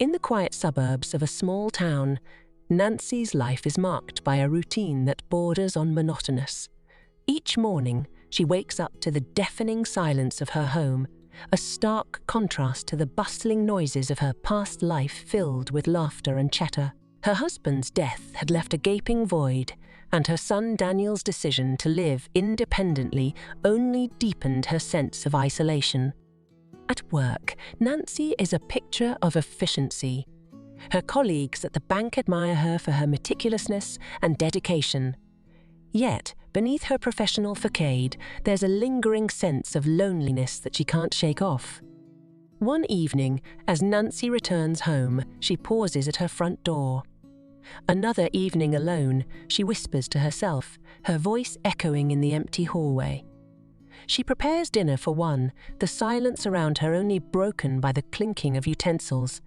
In the quiet suburbs of a small town, Nancy's life is marked by a routine that borders on monotonous. Each morning, she wakes up to the deafening silence of her home, a stark contrast to the bustling noises of her past life filled with laughter and chatter. Her husband's death had left a gaping void, and her son Daniel's decision to live independently only deepened her sense of isolation. At work, Nancy is a picture of efficiency. Her colleagues at the bank admire her for her meticulousness and dedication. Yet, beneath her professional facade, there's a lingering sense of loneliness that she can't shake off. One evening, as Nancy returns home, she pauses at her front door. Another evening alone, she whispers to herself, her voice echoing in the empty hallway. She prepares dinner for one, the silence around her only broken by the clinking of utensils.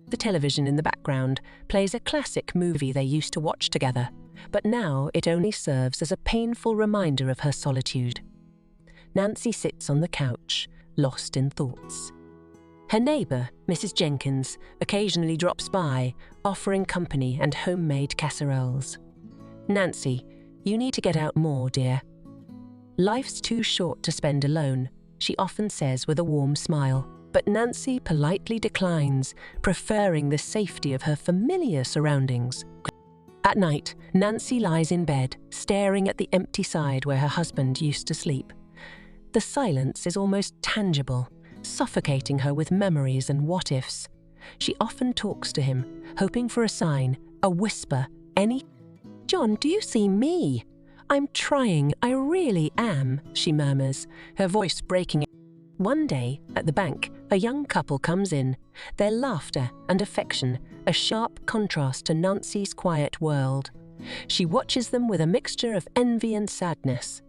The television in the background plays a classic movie they used to watch together, but now it only serves as a painful reminder of her solitude. Nancy sits on the couch, lost in thoughts. Her neighbour, Mrs. Jenkins, occasionally drops by, offering company and homemade casseroles. "Nancy, you need to get out more, dear. Life's too short to spend alone," she often says with a warm smile. But Nancy politely declines, preferring the safety of her familiar surroundings. At night, Nancy lies in bed, staring at the empty side where her husband used to sleep. The silence is almost tangible, suffocating her with memories and what-ifs. She often talks to him, hoping for a sign, a whisper, "John, do you see me? I'm trying, I really am," she murmurs, her voice breaking. One day, at the bank, a young couple comes in, their laughter and affection a sharp contrast to Nancy's quiet world. She watches them with a mixture of envy and sadness.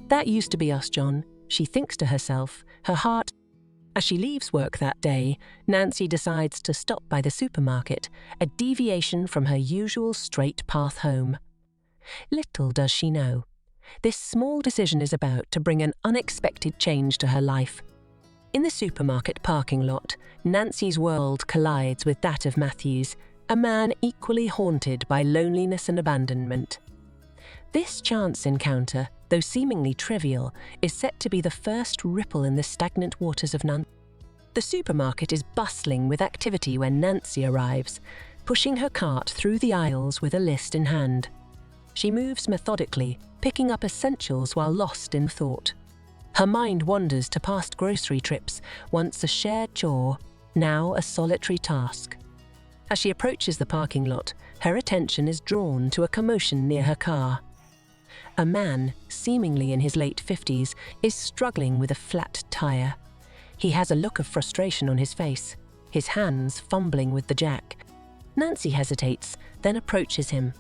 "That used to be us, John," she thinks to herself, her heart. As she leaves work that day, Nancy decides to stop by the supermarket, a deviation from her usual straight path home. Little does she know, this small decision is about to bring an unexpected change to her life. In the supermarket parking lot, Nancy's world collides with that of Matthew's, a man equally haunted by loneliness and abandonment. This chance encounter, though seemingly trivial, is set to be the first ripple in the stagnant waters of Nancy. The supermarket is bustling with activity when Nancy arrives, pushing her cart through the aisles with a list in hand. She moves methodically, picking up essentials while lost in thought. Her mind wanders to past grocery trips, once a shared chore, now a solitary task. As she approaches the parking lot, her attention is drawn to a commotion near her car. A man, seemingly in his late 50s, is struggling with a flat tire. He has a look of frustration on his face, his hands fumbling with the jack. Nancy hesitates, then approaches him.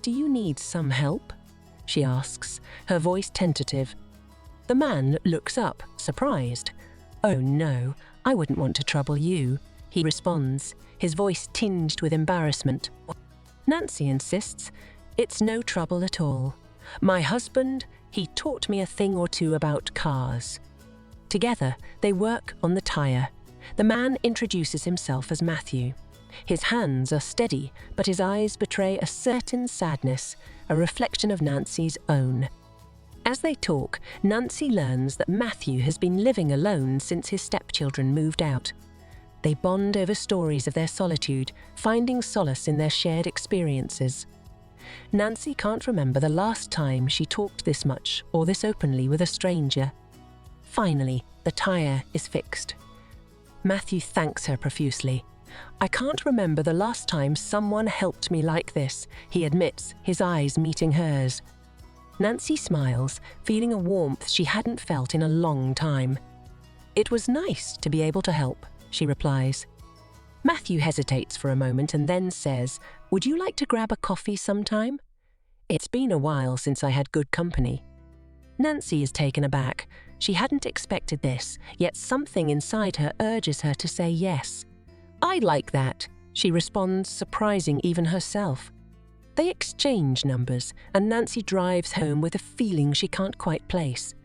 "Do you need some help?" she asks, her voice tentative. The man looks up, surprised. "Oh no, I wouldn't want to trouble you," he responds, his voice tinged with embarrassment. Nancy insists, "It's no trouble at all. My husband, he taught me a thing or two about cars." Together, they work on the tire. The man introduces himself as Matthew. His hands are steady, but his eyes betray a certain sadness, a reflection of Nancy's own. As they talk, Nancy learns that Matthew has been living alone since his stepchildren moved out. They bond over stories of their solitude, finding solace in their shared experiences. Nancy can't remember the last time she talked this much or this openly with a stranger. Finally, the tire is fixed. Matthew thanks her profusely. "I can't remember the last time someone helped me like this," he admits, his eyes meeting hers. Nancy smiles, feeling a warmth she hadn't felt in a long time. "It was nice to be able to help," she replies. Matthew hesitates for a moment and then says, "Would you like to grab a coffee sometime? It's been a while since I had good company." Nancy is taken aback. She hadn't expected this, yet something inside her urges her to say yes. "I'd like that," she responds, surprising even herself. They exchange numbers, and Nancy drives home with a feeling she can't quite place.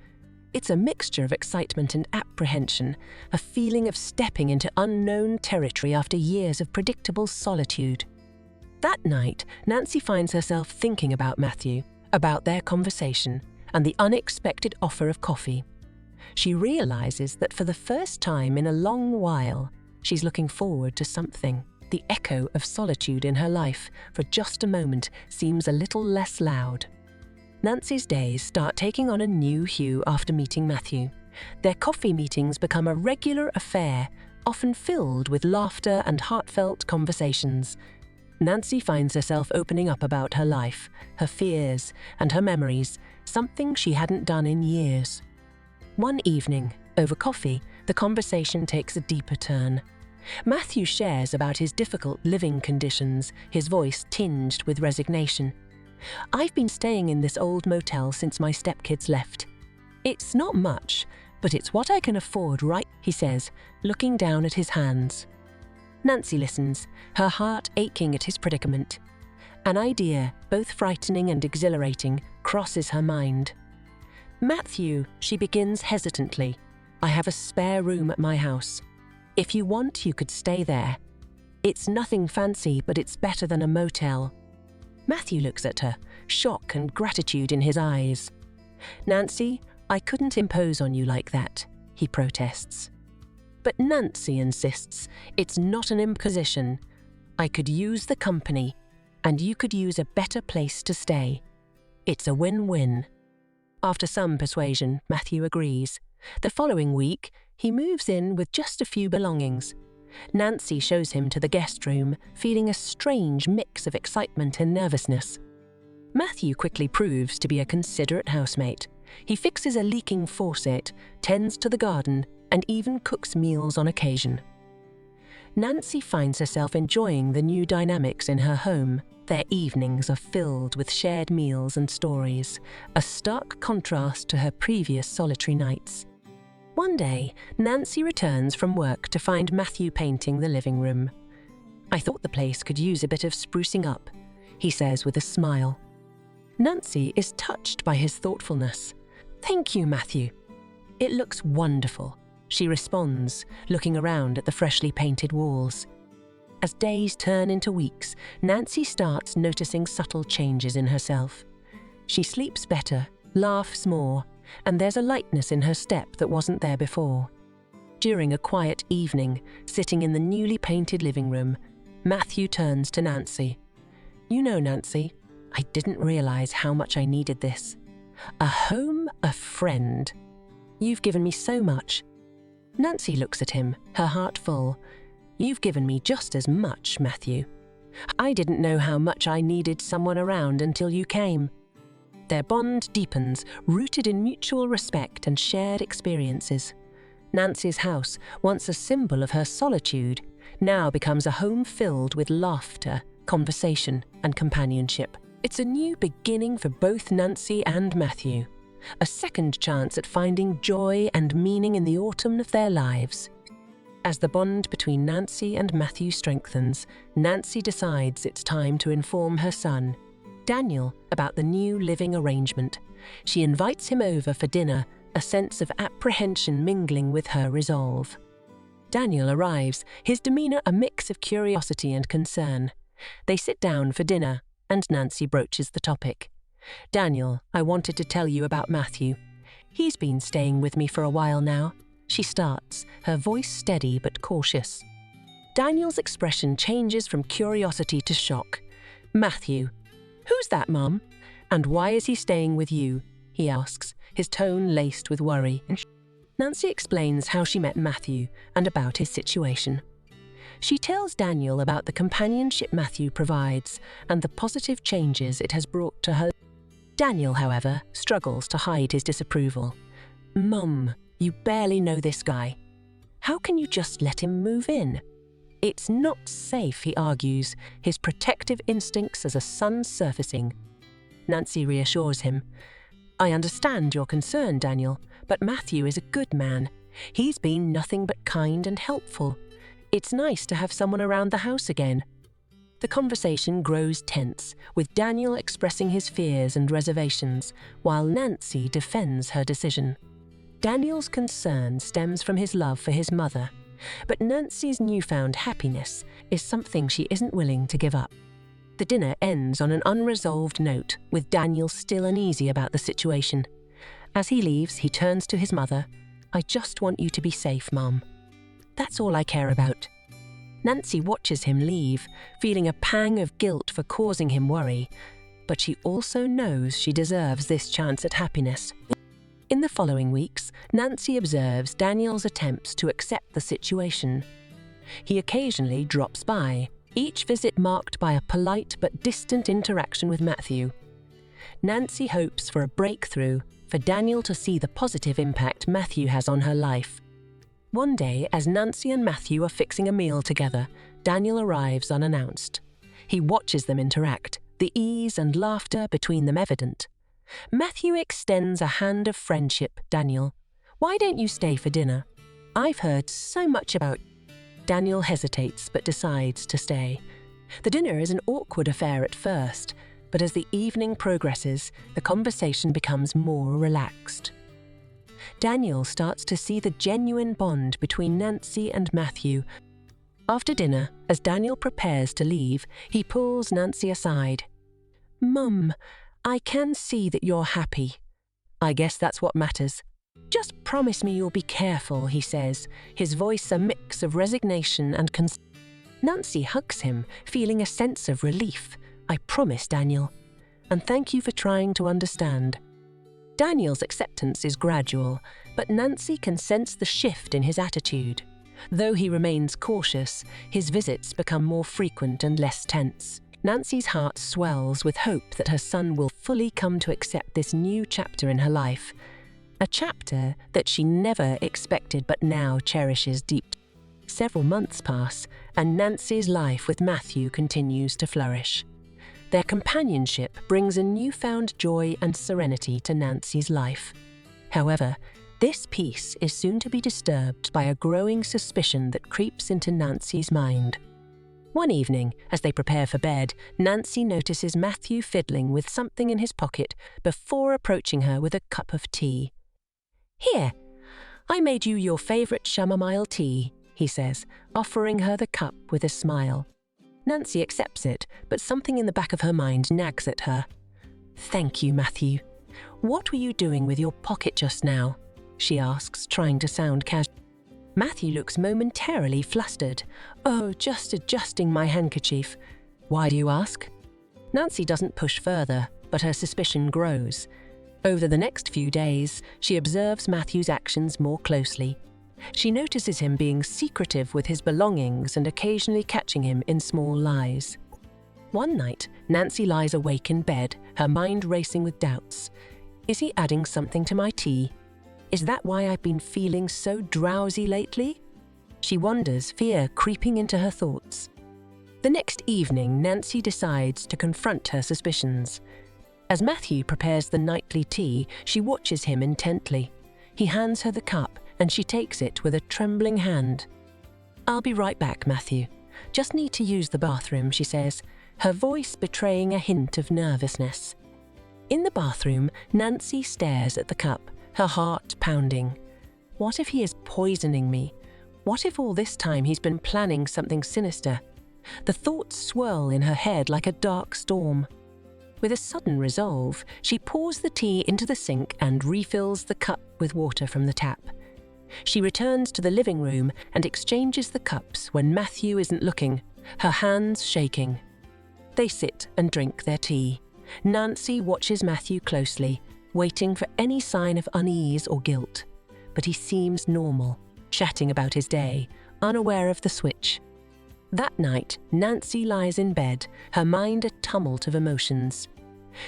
It's a mixture of excitement and apprehension, a feeling of stepping into unknown territory after years of predictable solitude. That night, Nancy finds herself thinking about Matthew, about their conversation, and the unexpected offer of coffee. She realizes that for the first time in a long while, she's looking forward to something. The echo of solitude in her life, for just a moment, seems a little less loud. Nancy's days start taking on a new hue after meeting Matthew. Their coffee meetings become a regular affair, often filled with laughter and heartfelt conversations. Nancy finds herself opening up about her life, her fears, and her memories, something she hadn't done in years. One evening, over coffee, the conversation takes a deeper turn. Matthew shares about his difficult living conditions, his voice tinged with resignation. "I've been staying in this old motel since my stepkids left. It's not much, but it's what I can afford, right?" he says, looking down at his hands. Nancy listens, her heart aching at his predicament. An idea, both frightening and exhilarating, crosses her mind. "Matthew," she begins hesitantly, "I have a spare room at my house. If you want, you could stay there. It's nothing fancy, but it's better than a motel." Matthew looks at her, shock and gratitude in his eyes. "Nancy, I couldn't impose on you like that," he protests. But Nancy insists, "It's not an imposition. I could use the company, and you could use a better place to stay. It's a win-win." After some persuasion, Matthew agrees. The following week, he moves in with just a few belongings. Nancy shows him to the guest room, feeling a strange mix of excitement and nervousness. Matthew quickly proves to be a considerate housemate. He fixes a leaking faucet, tends to the garden, and even cooks meals on occasion. Nancy finds herself enjoying the new dynamics in her home. Their evenings are filled with shared meals and stories, a stark contrast to her previous solitary nights. One day, Nancy returns from work to find Matthew painting the living room. "I thought the place could use a bit of sprucing up," he says with a smile. Nancy is touched by his thoughtfulness. "Thank you, Matthew. It looks wonderful," she responds, looking around at the freshly painted walls. As days turn into weeks, Nancy starts noticing subtle changes in herself. She sleeps better, laughs more, and there's a lightness in her step that wasn't there before. During a quiet evening, sitting in the newly painted living room, Matthew turns to Nancy. "You know, Nancy, I didn't realize how much I needed this. A home, a friend. You've given me so much." Nancy looks at him, her heart full. "You've given me just as much, Matthew. I didn't know how much I needed someone around until you came." Their bond deepens, rooted in mutual respect and shared experiences. Nancy's house, once a symbol of her solitude, now becomes a home filled with laughter, conversation, and companionship. It's a new beginning for both Nancy and Matthew, a second chance at finding joy and meaning in the autumn of their lives. As the bond between Nancy and Matthew strengthens, Nancy decides it's time to inform her son, Daniel, about the new living arrangement. She invites him over for dinner, a sense of apprehension mingling with her resolve. Daniel arrives, his demeanor a mix of curiosity and concern. They sit down for dinner, and Nancy broaches the topic. "Daniel, I wanted to tell you about Matthew. He's been staying with me for a while now," she starts, her voice steady but cautious. Daniel's expression changes from curiosity to shock. "Matthew, who's that, Mum? And why is he staying with you?" he asks, his tone laced with worry. Nancy explains how she met Matthew and about his situation. She tells Daniel about the companionship Matthew provides and the positive changes it has brought to her. Daniel, however, struggles to hide his disapproval. "Mum, you barely know this guy. How can you just let him move in?" "It's not safe," he argues, his protective instincts as a son surfacing. Nancy reassures him. "I understand your concern, Daniel, but Matthew is a good man. He's been nothing but kind and helpful. It's nice to have someone around the house again." The conversation grows tense, with Daniel expressing his fears and reservations, while Nancy defends her decision. Daniel's concern stems from his love for his mother, but Nancy's newfound happiness is something she isn't willing to give up. The dinner ends on an unresolved note, with Daniel still uneasy about the situation. As he leaves, he turns to his mother. "I just want you to be safe, Mum. That's all I care about." Nancy watches him leave, feeling a pang of guilt for causing him worry, but she also knows she deserves this chance at happiness. In the following weeks, Nancy observes Daniel's attempts to accept the situation. He occasionally drops by, each visit marked by a polite but distant interaction with Matthew. Nancy hopes for a breakthrough, for Daniel to see the positive impact Matthew has on her life. One day, as Nancy and Matthew are fixing a meal together, Daniel arrives unannounced. He watches them interact, the ease and laughter between them evident. Matthew extends a hand of friendship. "Daniel, why don't you stay for dinner? I've heard so much about..." Daniel hesitates but decides to stay. The dinner is an awkward affair at first, but as the evening progresses, the conversation becomes more relaxed. Daniel starts to see the genuine bond between Nancy and Matthew. After dinner, as Daniel prepares to leave, he pulls Nancy aside. "Mum, I can see that you're happy. I guess that's what matters. Just promise me you'll be careful," he says, his voice a mix of resignation and concern. Nancy hugs him, feeling a sense of relief. "I promise, Daniel. And thank you for trying to understand." Daniel's acceptance is gradual, but Nancy can sense the shift in his attitude. Though he remains cautious, his visits become more frequent and less tense. Nancy's heart swells with hope that her son will fully come to accept this new chapter in her life, a chapter that she never expected but now cherishes deep. Several months pass, and Nancy's life with Matthew continues to flourish. Their companionship brings a newfound joy and serenity to Nancy's life. However, this peace is soon to be disturbed by a growing suspicion that creeps into Nancy's mind. One evening, as they prepare for bed, Nancy notices Matthew fiddling with something in his pocket before approaching her with a cup of tea. "Here, I made you your favourite chamomile tea," he says, offering her the cup with a smile. Nancy accepts it, but something in the back of her mind nags at her. "Thank you, Matthew. What were you doing with your pocket just now?" she asks, trying to sound casual. Matthew looks momentarily flustered. "Oh, just adjusting my handkerchief." "Why do you ask?" Nancy doesn't push further, but her suspicion grows. Over the next few days, she observes Matthew's actions more closely. She notices him being secretive with his belongings and occasionally catching him in small lies. One night, Nancy lies awake in bed, her mind racing with doubts. Is he adding something to my tea? Is that why I've been feeling so drowsy lately? She wonders, fear creeping into her thoughts. The next evening, Nancy decides to confront her suspicions. As Matthew prepares the nightly tea, she watches him intently. He hands her the cup, and she takes it with a trembling hand. "I'll be right back, Matthew. Just need to use the bathroom," she says, her voice betraying a hint of nervousness. In the bathroom, Nancy stares at the cup, her heart pounding. What if he is poisoning me? What if all this time he's been planning something sinister? The thoughts swirl in her head like a dark storm. With a sudden resolve, she pours the tea into the sink and refills the cup with water from the tap. She returns to the living room and exchanges the cups when Matthew isn't looking, her hands shaking. They sit and drink their tea. Nancy watches Matthew closely, waiting for any sign of unease or guilt. But he seems normal, chatting about his day, unaware of the switch. That night, Nancy lies in bed, her mind a tumult of emotions.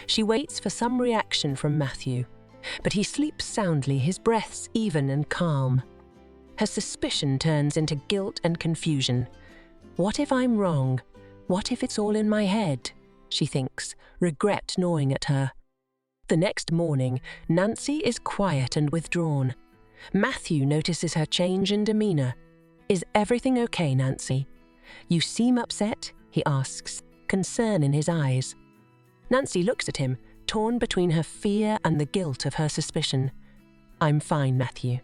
She waits for some reaction from Matthew, but he sleeps soundly, his breaths even and calm. Her suspicion turns into guilt and confusion. What if I'm wrong? What if it's all in my head? She thinks, regret gnawing at her. The next morning, Nancy is quiet and withdrawn. Matthew notices her change in demeanour. "Is everything okay, Nancy? You seem upset?" he asks, concern in his eyes. Nancy looks at him, torn between her fear and the guilt of her suspicion. I'm fine, Matthew.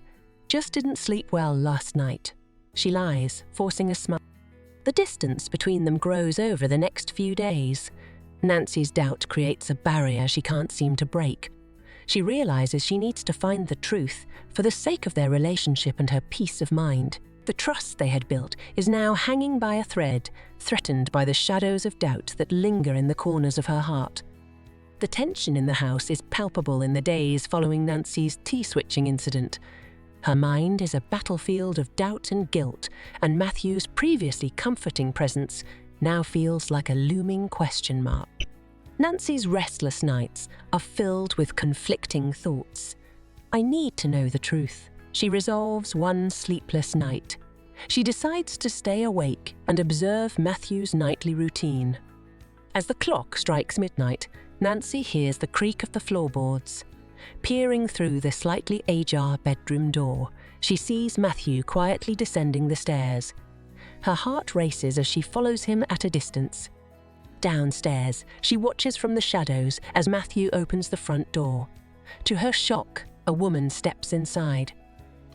Just didn't sleep well last night. She lies, forcing a smile. The distance between them grows over the next few days. Nancy's doubt creates a barrier she can't seem to break. She realizes she needs to find the truth for the sake of their relationship and her peace of mind. The trust they had built is now hanging by a thread, threatened by the shadows of doubt that linger in the corners of her heart. The tension in the house is palpable in the days following Nancy's tea-switching incident. Her mind is a battlefield of doubt and guilt, and Matthew's previously comforting presence now feels like a looming question mark. Nancy's restless nights are filled with conflicting thoughts. I need to know the truth. She resolves one sleepless night. She decides to stay awake and observe Matthew's nightly routine. As the clock strikes midnight, Nancy hears the creak of the floorboards. Peering through the slightly ajar bedroom door, she sees Matthew quietly descending the stairs. Her heart races as she follows him at a distance. Downstairs, she watches from the shadows as Matthew opens the front door. To her shock, a woman steps inside.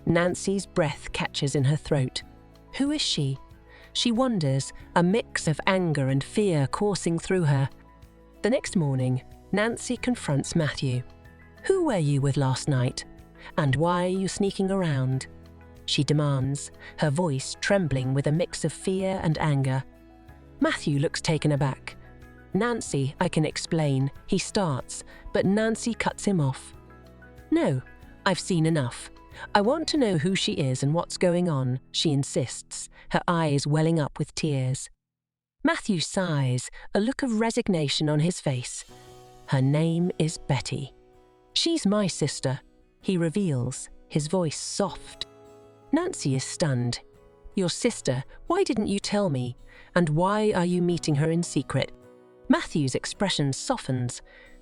Nancy's breath catches in her throat. Who is she? She wonders, a mix of anger and fear coursing through her. The next morning, Nancy confronts Matthew. Who were you with last night? And why are you sneaking around? She demands, her voice trembling with a mix of fear and anger. Matthew looks taken aback. Nancy, I can explain, he starts, but Nancy cuts him off. No, I've seen enough. I want to know who she is and what's going on, she insists, her eyes welling up with tears. Matthew sighs, a look of resignation on his face. Her name is Betty. She's my sister, he reveals, his voice soft. Nancy is stunned. Your sister, why didn't you tell me? And why are you meeting her in secret? Matthew's expression softens.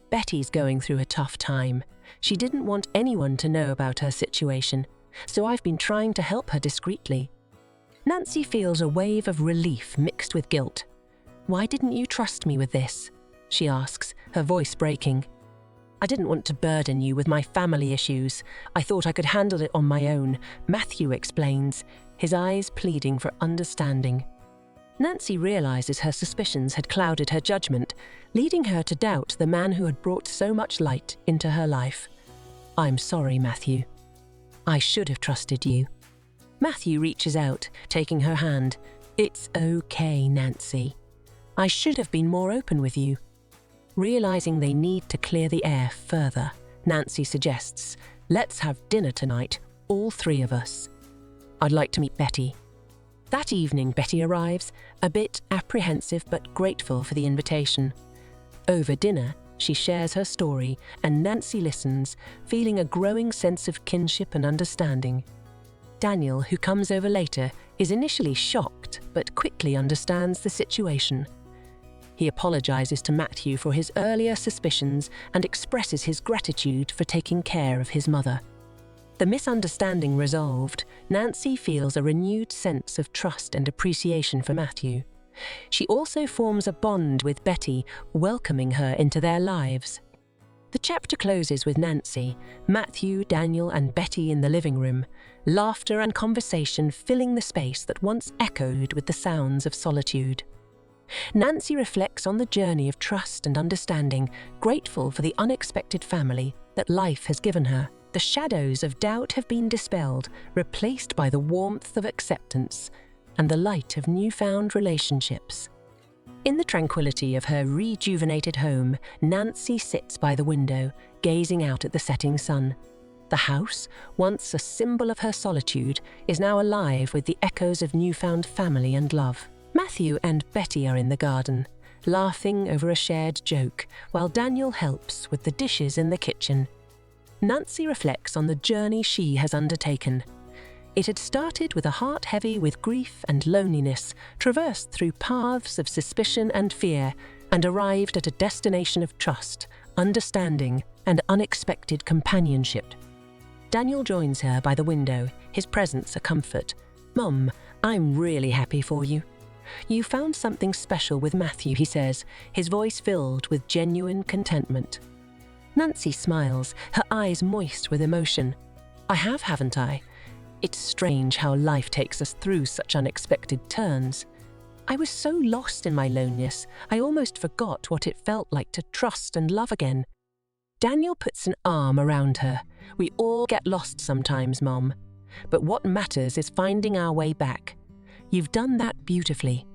Betty's going through a tough time. She didn't want anyone to know about her situation, so I've been trying to help her discreetly. Nancy feels a wave of relief mixed with guilt. Why didn't you trust me with this? She asks, her voice breaking. I didn't want to burden you with my family issues. I thought I could handle it on my own, Matthew explains, his eyes pleading for understanding. Nancy realizes her suspicions had clouded her judgment, leading her to doubt the man who had brought so much light into her life. I'm sorry, Matthew. I should have trusted you. Matthew reaches out, taking her hand. It's okay, Nancy. I should have been more open with you. Realizing they need to clear the air further, Nancy suggests, let's have dinner tonight, all three of us. I'd like to meet Betty. That evening, Betty arrives, a bit apprehensive but grateful for the invitation. Over dinner, she shares her story, and Nancy listens, feeling a growing sense of kinship and understanding. Daniel, who comes over later, is initially shocked but quickly understands the situation. He apologizes to Matthew for his earlier suspicions and expresses his gratitude for taking care of his mother. The misunderstanding resolved, Nancy feels a renewed sense of trust and appreciation for Matthew. She also forms a bond with Betty, welcoming her into their lives. The chapter closes with Nancy, Matthew, Daniel, and Betty in the living room, laughter and conversation filling the space that once echoed with the sounds of solitude. Nancy reflects on the journey of trust and understanding, grateful for the unexpected family that life has given her. The shadows of doubt have been dispelled, replaced by the warmth of acceptance and the light of newfound relationships. In the tranquility of her rejuvenated home, Nancy sits by the window, gazing out at the setting sun. The house, once a symbol of her solitude, is now alive with the echoes of newfound family and love. Matthew and Betty are in the garden, laughing over a shared joke, while Daniel helps with the dishes in the kitchen. Nancy reflects on the journey she has undertaken. It had started with a heart heavy with grief and loneliness, traversed through paths of suspicion and fear, and arrived at a destination of trust, understanding, and unexpected companionship. Daniel joins her by the window, his presence a comfort. Mum, I'm really happy for you. You found something special with Matthew, he says, his voice filled with genuine contentment. Nancy smiles, her eyes moist with emotion. I have, haven't I? It's strange how life takes us through such unexpected turns. I was so lost in my loneliness, I almost forgot what it felt like to trust and love again. Daniel puts an arm around her. We all get lost sometimes, Mom. But what matters is finding our way back. You've done that beautifully.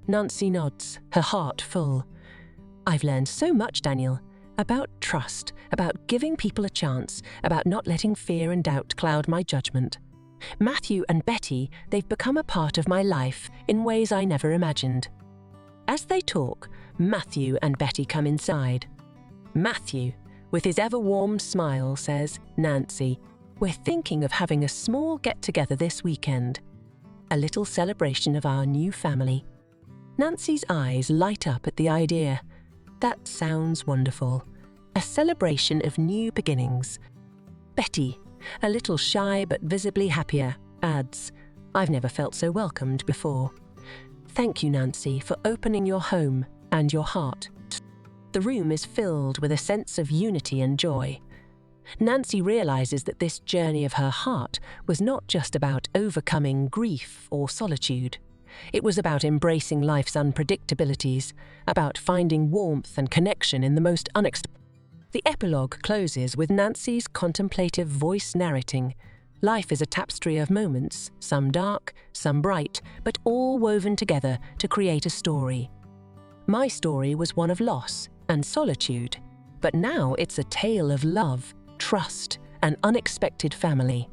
Nancy nods, her heart full. I've learned so much, Daniel. About trust, about giving people a chance, about not letting fear and doubt cloud my judgment. Matthew and Betty, they've become a part of my life in ways I never imagined. As they talk, Matthew and Betty come inside. Matthew, with his ever-warm smile, says, Nancy, we're thinking of having a small get-together this weekend. A little celebration of our new family. Nancy's eyes light up at the idea. That sounds wonderful. A celebration of new beginnings. Betty, a little shy but visibly happier, adds, I've never felt so welcomed before. Thank you, Nancy, for opening your home and your heart. The room is filled with a sense of unity and joy. Nancy realizes that this journey of her heart was not just about overcoming grief or solitude. It was about embracing life's unpredictabilities, about finding warmth and connection in the most unexpected. The epilogue closes with Nancy's contemplative voice narrating. Life is a tapestry of moments, some dark, some bright, but all woven together to create a story. My story was one of loss and solitude, but now it's a tale of love, trust, and unexpected family.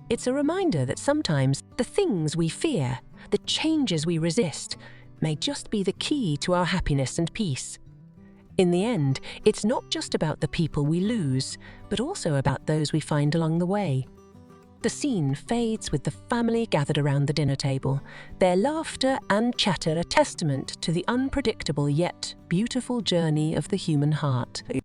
It's a reminder that sometimes the things we fear, the changes we resist, may just be the key to our happiness and peace. In the end, it's not just about the people we lose, but also about those we find along the way. The scene fades with the family gathered around the dinner table, their laughter and chatter a testament to the unpredictable yet beautiful journey of the human heart.